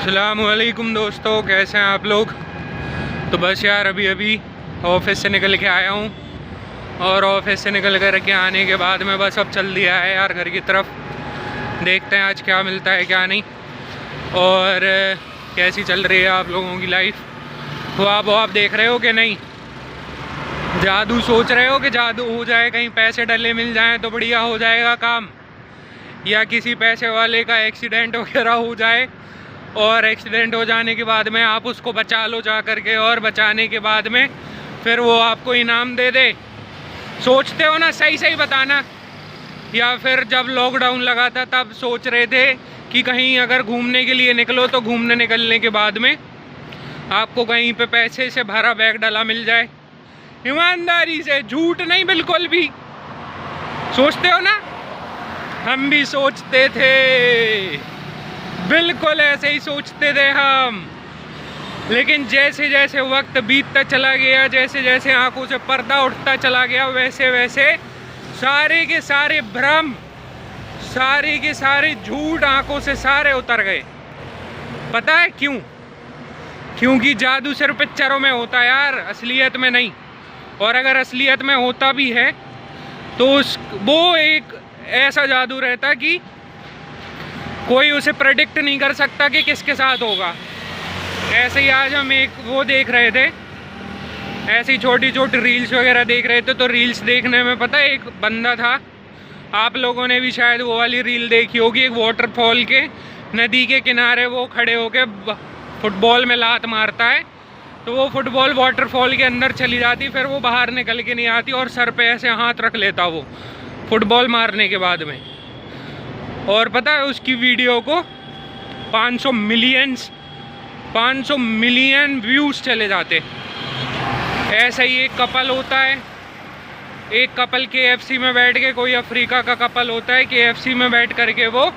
अस्सलामुअलैकुम दोस्तों, कैसे हैं आप लोग। तो बस यार अभी ऑफिस से निकल के आया हूँ और ऑफिस से निकल कर के आने के बाद में बस अब चल दिया है यार घर की तरफ। देखते हैं आज क्या मिलता है क्या नहीं और कैसी चल रही है आप लोगों की लाइफ। तो आप देख रहे हो कि नहीं, जादू सोच रहे हो कि जादू हो जाए, कहीं पैसे डले मिल जाएं तो बढ़िया हो जाएगा काम, या किसी पैसे वाले का एक्सीडेंट वगैरह हो जाए और एक्सीडेंट हो जाने के बाद में आप उसको बचा लो जा करके, और बचाने के बाद में फिर वो आपको इनाम दे दे। सोचते हो ना, सही सही बताना। या फिर जब लॉकडाउन लगा था तब सोच रहे थे कि कहीं अगर घूमने के लिए निकलो तो घूमने निकलने के बाद में आपको कहीं पे पैसे से भरा बैग डला मिल जाए। ईमानदारी से, झूठ नहीं बिल्कुल भी। सोचते हो ना, हम भी सोचते थे, बिल्कुल ऐसे ही सोचते थे हम। लेकिन जैसे जैसे वक्त बीतता चला गया, जैसे जैसे आंखों से पर्दा उठता चला गया, वैसे वैसे सारे के सारे भ्रम, सारे के सारे झूठ आंखों से सारे उतर गए। पता है क्यों? क्योंकि जादू सिर्फ पिक्चरों में होता है यार, असलियत में नहीं। और अगर असलियत में होता भी है तो वो एक ऐसा जादू रहता कि कोई उसे प्रेडिक्ट नहीं कर सकता कि किसके साथ होगा। ऐसे ही आज हम एक वो देख रहे थे, ऐसी छोटी छोटी रील्स वगैरह देख रहे थे। तो रील्स देखने में पता है, एक बंदा था, आप लोगों ने भी शायद वो वाली रील देखी होगी, एक वाटरफॉल के नदी के किनारे वो खड़े होके फुटबॉल में लात मारता है, तो वो फुटबॉल वाटरफॉल के अंदर चली जाती, फिर वो बाहर निकल के नहीं आती और सर पे ऐसे हाथ रख लेता वो फुटबॉल मारने के बाद में। और पता है उसकी वीडियो को 500 मिलियन व्यूज़ चले जाते। ऐसा ही एक कपल होता है, एक कपल KFC में बैठ के, कोई अफ्रीका का कपल होता है, KFC में बैठ करके वो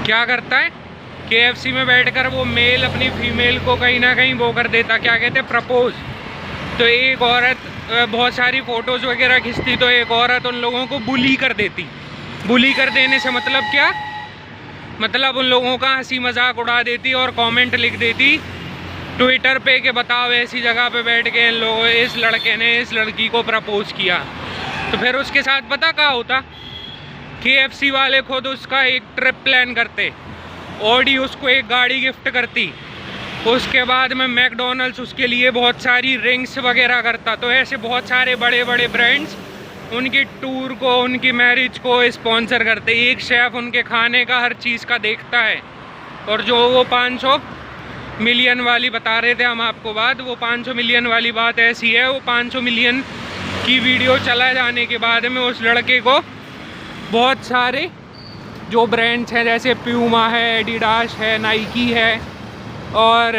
क्या करता है, KFC में बैठकर वो मेल अपनी फीमेल को कहीं ना कहीं वो कर देता, क्या कहते हैं, प्रपोज। तो एक औरत बहुत सारी फ़ोटोज़ वगैरह खींचती, तो एक औरत उन लोगों को बुली कर देती। बुली कर देने से मतलब क्या, मतलब उन लोगों का हंसी मजाक उड़ा देती और कमेंट लिख देती ट्विटर पे कि बताओ ऐसी जगह पे बैठ के इन लोगों, इस लड़के ने इस लड़की को प्रपोज किया। तो फिर उसके साथ पता क्या होता, KFC वाले खुद उसका एक ट्रिप प्लान करते, ऑडी उसको एक गाड़ी गिफ्ट करती, उसके बाद में मैकडोनल्ड्स उसके लिए बहुत सारी रिंग्स वगैरह करता। तो ऐसे बहुत सारे बड़े बड़े ब्रांड्स उनकी टूर को, उनकी मैरिज को स्पॉन्सर करते। एक शेफ़ उनके खाने का हर चीज़ का देखता है। और जो वो 500 मिलियन वाली बता रहे थे हम आपको बात, वो 500 मिलियन वाली बात ऐसी है, वो 500 मिलियन की वीडियो चला जाने के बाद में उस लड़के को बहुत सारे जो ब्रांड्स हैं, जैसे प्यूमा है, एडिडास है, नाइकी है और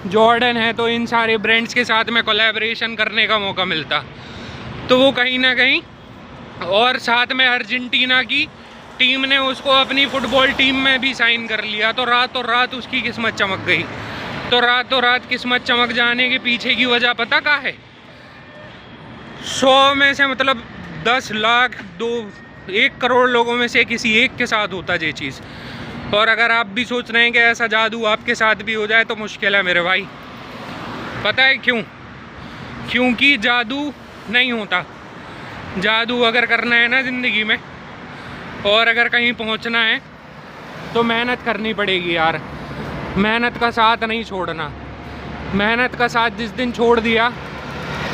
जॉर्डन है, तो इन सारे ब्रांड्स के साथ में कोलैबोरेशन करने का मौका मिलता। तो वो कहीं ना कहीं, और साथ में अर्जेंटीना की टीम ने उसको अपनी फुटबॉल टीम में भी साइन कर लिया। तो रातों रात उसकी किस्मत चमक गई। तो रातों रात किस्मत चमक जाने के पीछे की वजह पता क्या है, 100 में से मतलब 10 लाख 1 करोड़ लोगों में से किसी एक के साथ होता ये चीज़। और अगर आप भी सोच रहे हैं कि ऐसा जादू आपके साथ भी हो जाए तो मुश्किल है मेरे भाई। पता है क्यों? क्योंकि जादू नहीं होता। जादू अगर करना है ना ज़िंदगी में, और अगर कहीं पहुंचना है तो मेहनत करनी पड़ेगी यार। मेहनत का साथ नहीं छोड़ना। मेहनत का साथ जिस दिन छोड़ दिया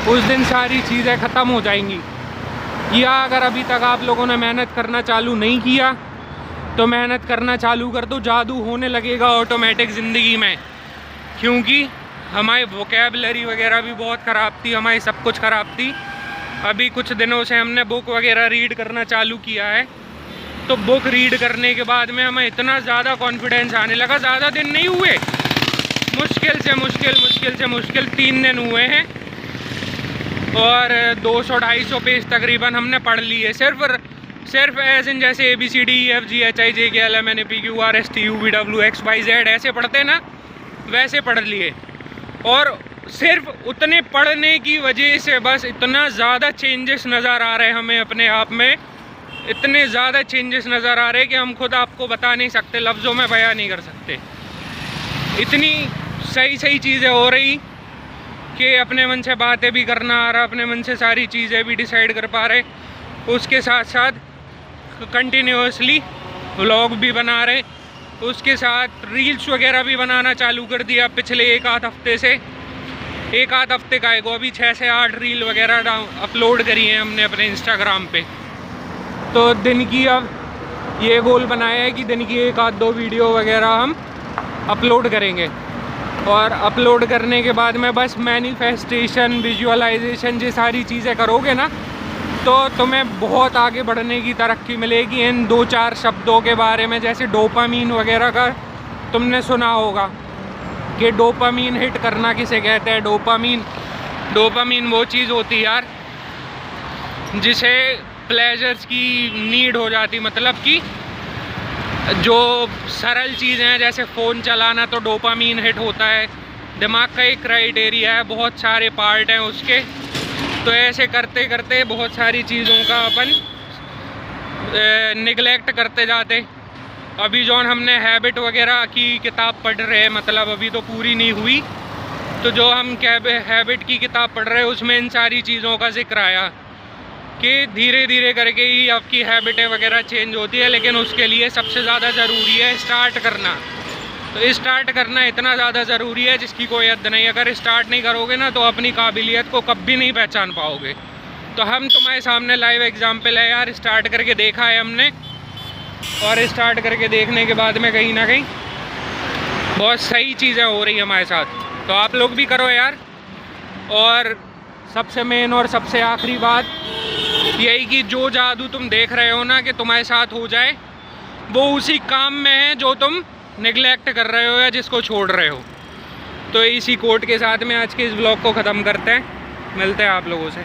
उस दिन सारी चीज़ें ख़त्म हो जाएंगी। या अगर अभी तक आप लोगों ने मेहनत करना चालू नहीं किया तो मेहनत करना चालू कर दो, जादू होने लगेगा ऑटोमेटिक ज़िंदगी में। क्योंकि हमारी वोकैबुलरी वगैरह भी बहुत ख़राब थी, हमारी सब कुछ ख़राब थी। अभी कुछ दिनों से हमने बुक वगैरह रीड करना चालू किया है, तो बुक रीड करने के बाद में हमें इतना ज़्यादा कॉन्फिडेंस आने लगा। ज़्यादा दिन नहीं हुए, मुश्किल 3 दिन हुए हैं और 200-250 पेज तकरीबन हमने पढ़ लिए। सिर्फ एज इन जैसे ABCDEFGHIJKLMNOPQRSTUVWXYZ ऐसे पढ़ते ना, वैसे पढ़ लिए। और सिर्फ उतने पढ़ने की वजह से बस इतना ज़्यादा चेंजेस नज़र आ रहे हैं हमें अपने आप में, इतने ज़्यादा चेंजेस नज़र आ रहे हैं कि हम खुद आपको बता नहीं सकते, लफ्ज़ों में बयां नहीं कर सकते। इतनी सही सही चीज़ें हो रही कि अपने मन से बातें भी करना आ रहा, अपने मन से सारी चीज़ें भी डिसाइड कर पा रहे। उसके साथ साथ कंटिन्यूसली व्लॉग भी बना रहे, उसके साथ रील्स वगैरह भी बनाना चालू कर दिया पिछले एक आध हफ्ते से। एक आध हफ्ते का है, अभी 6 से 8 रील वगैरह अपलोड करी हैं हमने अपने इंस्टाग्राम पे। तो दिन की अब ये गोल बनाया है कि दिन की 1 आध 2 वीडियो वगैरह हम अपलोड करेंगे, और अपलोड करने के बाद में बस मैनिफेस्टेशन, विजुअलाइजेशन, ये सारी चीज़ें करोगे ना तो तुम्हें बहुत आगे बढ़ने की तरक्की मिलेगी। इन 2-4 शब्दों के बारे में, जैसे डोपामीन वगैरह का तुमने सुना होगा कि डोपामीन हिट करना किसे कहते हैं। डोपामीन वो चीज़ होती है यार जिसे प्लेजर्स की नीड हो जाती, मतलब कि जो सरल चीज़ें हैं जैसे फ़ोन चलाना, तो डोपामीन हिट होता है। दिमाग का एक क्राइटेरिया है, बहुत सारे पार्ट हैं उसके। तो ऐसे करते करते बहुत सारी चीज़ों का अपन निगलेक्ट करते जाते। अभी जो हमने हैबिट वगैरह की किताब पढ़ रहे हैं, मतलब अभी तो पूरी नहीं हुई, तो जो हम हैबिट की किताब पढ़ रहे हैं उसमें इन सारी चीज़ों का जिक्र आया कि धीरे धीरे करके ही आपकी हैबिटें वगैरह चेंज होती है, लेकिन उसके लिए सबसे ज़्यादा ज़रूरी है स्टार्ट करना। तो स्टार्ट करना इतना ज़्यादा ज़रूरी है जिसकी कोई हद नहीं। अगर स्टार्ट नहीं करोगे ना तो अपनी काबिलियत को कभी नहीं पहचान पाओगे। तो हम तुम्हारे सामने लाइव एग्जाम्पल है यार, स्टार्ट करके देखा है हमने, और स्टार्ट करके देखने के बाद में कहीं ना कहीं बहुत सही चीज़ें हो रही हमारे साथ। तो आप लोग भी करो यार। और सबसे मेन और सबसे आखिरी बात यही कि जो जादू तुम देख रहे हो ना कि तुम्हारे साथ हो जाए, वो उसी काम में है जो तुम नेगलेक्ट कर रहे हो या जिसको छोड़ रहे हो। तो इसी कोट के साथ में आज के इस ब्लॉग को ख़त्म करते हैं। मिलते हैं आप लोगों से।